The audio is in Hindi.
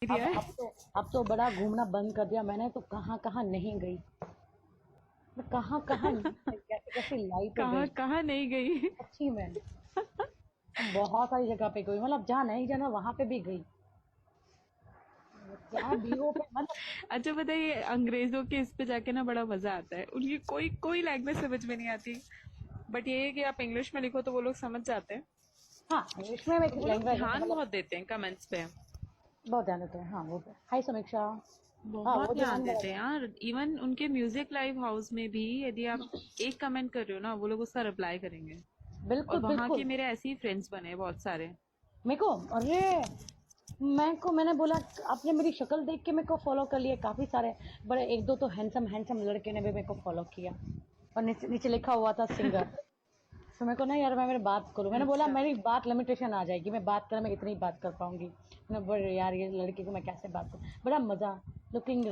दिया है। अब तो बड़ा घूमना बंद कर दिया मैंने, तो कहाँ कहाँ नहीं गई। मैं कहाँ कहाँ नहीं गई, कैसे कैसे लाइफ कहाँ गई। कहाँ नहीं गई। सच्ची में बहुत सारी जगह पे गई, मतलब जहाँ नहीं जाना वहां पे भी गई। क्या बीओ पे मतलब। अच्छा बताइए, अंग्रेजों के इस पे जाके ना बड़ा मजा आता है, उनकी कोई कोई लैंग्वेज समझ में नहीं आती, बट ये है कि आप इंग्लिश में लिखो तो वो लोग समझ जाते हैं। हाँ, इंग्लिश में एक और वो लोग लैंग्वेज है ध्यान मतलब। बहुत देते हैं कमेंट्स पे। बहुत ध्यान देते हैं, हाँ वो तो हाय समीक्षा। हाँ बहुत वो ध्यान ध्यान देते हैं बड़ा। यार, इवन उनके म्यूजिक लाइव हाउस में भी यदि आप एक कमेंट कर रहे हो ना, वो लोग उसका रिप्लाई करेंगे। और बिल्कुल वहां के बिल्कुल। मेरे ऐसे ही फ्रेंड्स बने हैं बहुत सारे। मेरे को अरे मैंने बोला, आपने मेरी शक्ल देख के मेरे को फॉलो कर लिया काफी सारे। बड़े एक दो तो हैंडसम हैंडसम लड़के ने भी मेरे को फॉलो किया। और नीचे नीचे लिखा हुआ था सिंगर। तो मेरे को ना यार, मैं मेरी बात करूं, मैंने बोला अच्छा। मेरी बात लिमिटेशन आ जाएगी, मैं बात कर मैं इतनी बात कर पाऊंगी। मैंने बोला यार ये लड़की को मैं कैसे बात करूं, बड़ा मजा। लुकिंग